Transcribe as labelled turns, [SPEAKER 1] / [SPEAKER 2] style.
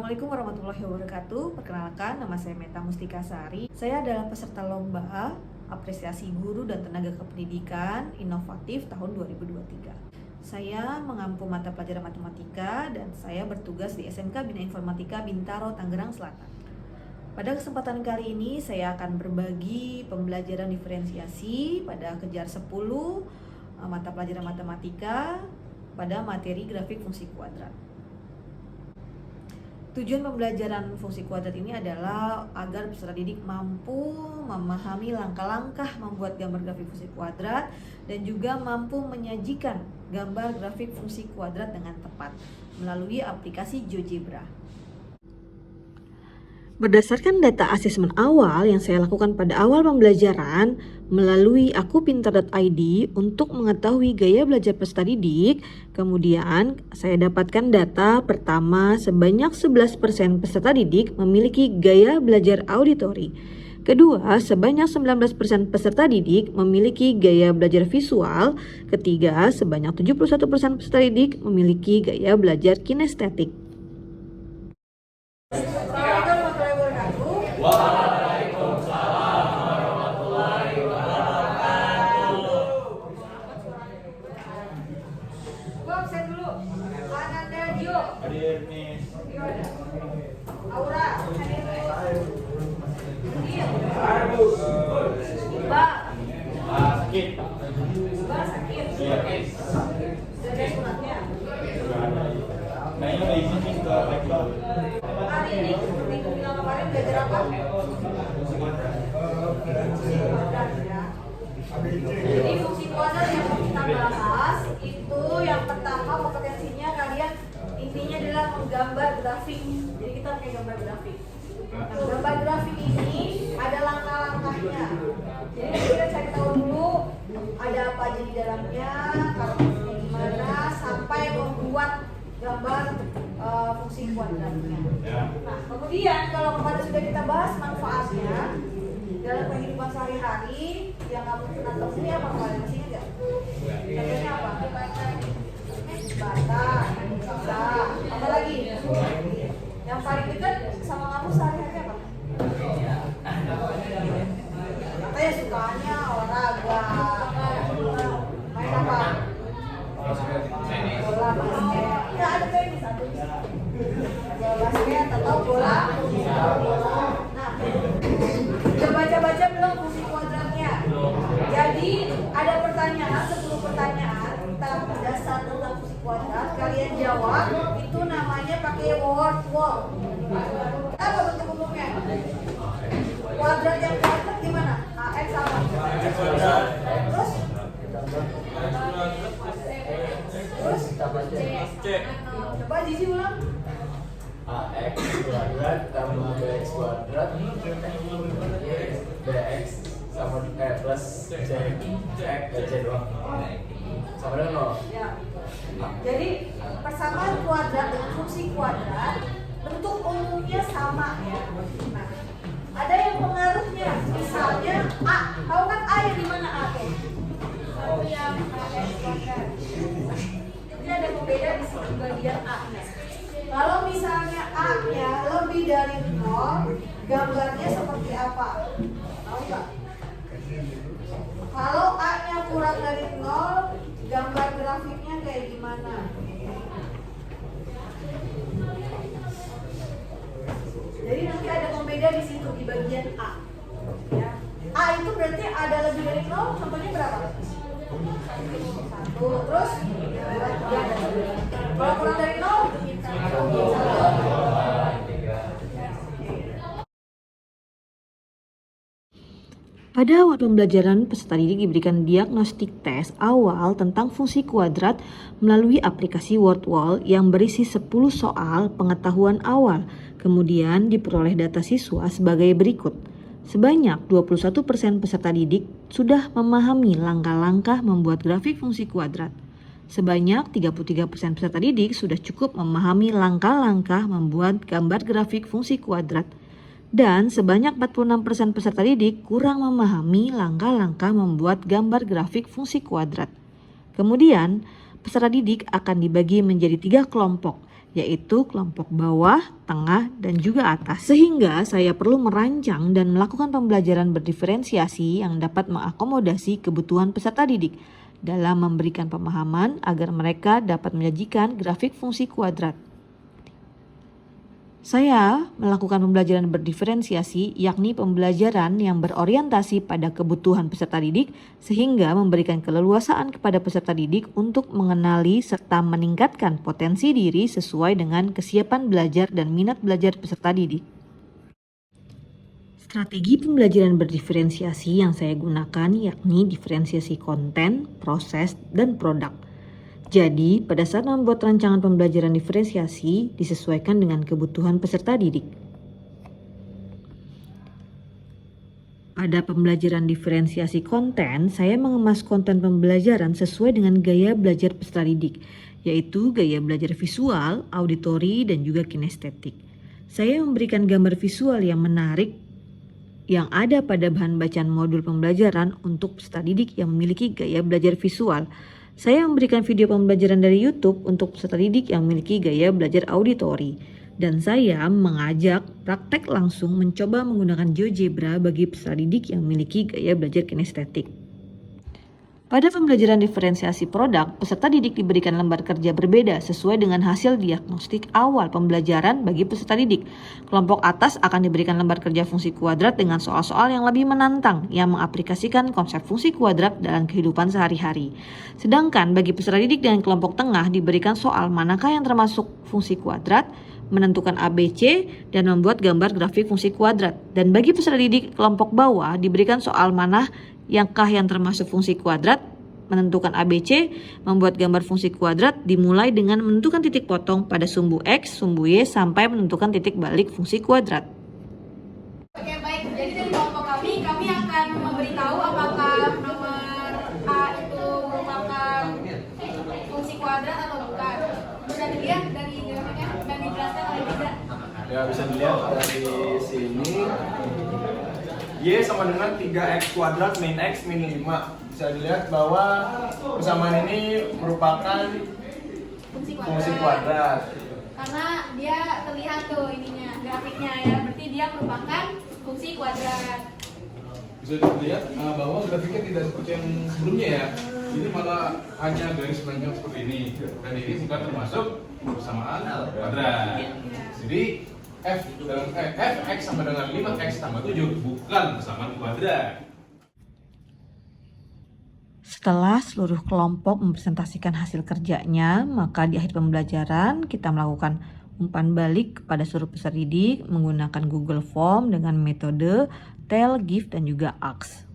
[SPEAKER 1] Assalamualaikum warahmatullahi wabarakatuh. Perkenalkan, nama saya Meta Mustika Sari. Saya adalah peserta lomba apresiasi guru dan tenaga kependidikan inovatif tahun 2023. Saya mengampu mata pelajaran matematika dan saya bertugas di SMK Bina Informatika Bintaro, Tangerang Selatan. Pada kesempatan kali ini saya akan berbagi pembelajaran diferensiasi pada kejar 10 mata pelajaran matematika pada materi grafik fungsi kuadrat. Tujuan pembelajaran fungsi kuadrat ini adalah agar peserta didik mampu memahami langkah-langkah membuat gambar grafik fungsi kuadrat dan juga mampu menyajikan gambar grafik fungsi kuadrat dengan tepat melalui aplikasi GeoGebra. Berdasarkan data asesmen awal yang saya lakukan pada awal pembelajaran melalui akupintar.id untuk mengetahui gaya belajar peserta didik, kemudian saya dapatkan data pertama sebanyak 11% peserta didik memiliki gaya belajar auditori. Kedua, sebanyak 19% peserta didik memiliki gaya belajar visual. Ketiga, sebanyak 71% peserta didik memiliki gaya belajar kinestetik.
[SPEAKER 2] Waalaikumsalam warahmatullahi wabarakatuh.
[SPEAKER 1] Gua absen dulu. Ananda Gio.
[SPEAKER 2] Hadir nih.
[SPEAKER 1] Gio ada. Aura. Hadir. Iba.
[SPEAKER 2] Sakit.
[SPEAKER 1] Iba sakit.
[SPEAKER 2] Iya.
[SPEAKER 1] Sudah ada suratnya.
[SPEAKER 2] Kayaknya udah izin ke rektor.
[SPEAKER 1] Hari ini seperti aku bilang kemarin belajar apa? Fungsi kuadrat ya. Jadi fungsi kuadrat yang mau kita bahas itu yang pertama kompetensinya kalian intinya adalah menggambar grafik. Jadi kita pakai gambar grafik. Nah, gambar grafik ini ada langkah-langkahnya. Jadi kita cari tahu dulu ada apa aja di dalamnya, karakternya gimana, sampai membuat gambar fungsi kuadratnya. Nah, kemudian kalau kemarin sudah kita bahas manfaatnya dalam kehidupan sehari-hari yang kamu pernah temui apa kalian masih ingat? Contohnya apa? Bata, bisa, apa lagi? Yang paling dekat sama kamu sehari-hari apa? Katanya sukanya olahraga, main apa? Bola basket. Ya ada tenis satu. Bola basket atau bola. Nah, udah baca-baca belum fungsi kuadratnya? Jadi ada pertanyaan, 10 pertanyaan tentang dasar tentang fungsi kuadrat. Kalian jawab, itu namanya pakai word wall. Apa bentuk umumnya? Kuadrat yang kuadrat gimana? AX sama. Terus? Terus?
[SPEAKER 2] C.
[SPEAKER 1] Coba Zizi ulang.
[SPEAKER 3] AX kuadrat tambah BX kuadrat BX sama plus C C doang sama dengan 0.
[SPEAKER 1] Ya. Jadi persamaan kuadrat dengan fungsi kuadrat bentuk umumnya sama ya. Nah, ada yang pengaruhnya, misalnya A. Tahu kan A yang di mana A tuh? Satu yang AX kuadrat. Ini ada pembeda di sini bagian A. Kalau misalnya A-nya lebih dari 0, gambarnya seperti apa? Tahu nggak? Kalau A-nya kurang dari 0, gambar grafiknya kayak gimana? Jadi nanti ada pembeda di situ di bagian A. Ya. A itu berarti ada lebih dari 0, contohnya berapa? 1. Terus? Kalau kurang dari 0? 1. Pada awal pembelajaran, peserta didik diberikan diagnostik tes awal tentang fungsi kuadrat melalui aplikasi WordWall yang berisi 10 soal pengetahuan awal. Kemudian diperoleh data siswa sebagai berikut. Sebanyak 21% peserta didik sudah memahami langkah-langkah membuat grafik fungsi kuadrat. Sebanyak 33% peserta didik sudah cukup memahami langkah-langkah membuat gambar grafik fungsi kuadrat. Dan sebanyak 46% peserta didik kurang memahami langkah-langkah membuat gambar grafik fungsi kuadrat. Kemudian, peserta didik akan dibagi menjadi 3 kelompok
[SPEAKER 4] yaitu kelompok bawah, tengah, dan juga atas. Sehingga saya perlu merancang dan melakukan pembelajaran berdiferensiasi yang dapat mengakomodasi kebutuhan peserta didik dalam memberikan pemahaman agar mereka dapat menyajikan grafik fungsi kuadrat. Saya melakukan pembelajaran berdiferensiasi, yakni pembelajaran yang berorientasi pada kebutuhan peserta didik sehingga memberikan keleluasaan kepada peserta didik untuk mengenali serta meningkatkan potensi diri sesuai dengan kesiapan belajar dan minat belajar peserta didik. Strategi pembelajaran berdiferensiasi yang saya gunakan yakni diferensiasi konten, proses, dan produk. Jadi, pada saat membuat rancangan pembelajaran diferensiasi, disesuaikan dengan kebutuhan peserta didik. Pada pembelajaran diferensiasi konten, saya mengemas konten pembelajaran sesuai dengan gaya belajar peserta didik, yaitu gaya belajar visual, auditori, dan juga kinestetik. Saya memberikan gambar visual yang menarik yang ada pada bahan bacaan modul pembelajaran untuk peserta didik yang memiliki gaya belajar visual. Saya memberikan video pembelajaran dari YouTube untuk peserta didik yang memiliki gaya belajar auditori. Dan saya mengajak praktek langsung mencoba menggunakan GeoGebra bagi peserta didik yang memiliki gaya belajar kinestetik. Pada pembelajaran diferensiasi produk, peserta didik diberikan lembar kerja berbeda sesuai dengan hasil diagnostik awal pembelajaran bagi peserta didik. Kelompok atas akan diberikan lembar kerja fungsi kuadrat dengan soal-soal yang lebih menantang yang mengaplikasikan konsep fungsi kuadrat dalam kehidupan sehari-hari. Sedangkan bagi peserta didik dengan kelompok tengah diberikan soal manakah yang termasuk fungsi kuadrat, menentukan ABC, dan membuat gambar grafik fungsi kuadrat. Dan bagi peserta didik kelompok bawah diberikan soal mana yang termasuk fungsi kuadrat, menentukan ABC, membuat gambar fungsi kuadrat dimulai dengan menentukan titik potong pada sumbu X, sumbu Y, sampai menentukan titik balik fungsi kuadrat.
[SPEAKER 1] Oke, baik. Jadi dari kelompok kami akan memberitahu apakah nomor A itu merupakan fungsi kuadrat atau bukan. Bisa dilihat dari grafiknya dan dijelaskan oleh Riza.
[SPEAKER 3] Ya, bisa dilihat dari sini. Y sama dengan 3x kuadrat min x min 5. Bisa dilihat bahwa persamaan ini merupakan fungsi kuadrat.
[SPEAKER 1] Karena dia terlihat tuh ininya, grafiknya ya. Berarti dia merupakan fungsi kuadrat.
[SPEAKER 5] Bisa dilihat bahwa grafiknya tidak seperti yang sebelumnya ya. Ini malah hanya garis panjang seperti ini. Dan ini bukan termasuk persamaan kuadrat. Jadi fx sama dengan 5x tambah 7 bukan persamaan kuadrat.
[SPEAKER 4] Setelah seluruh kelompok mempresentasikan hasil kerjanya, maka di akhir pembelajaran kita melakukan umpan balik kepada seluruh peserta didik menggunakan Google Form dengan metode tell, give, dan juga ask.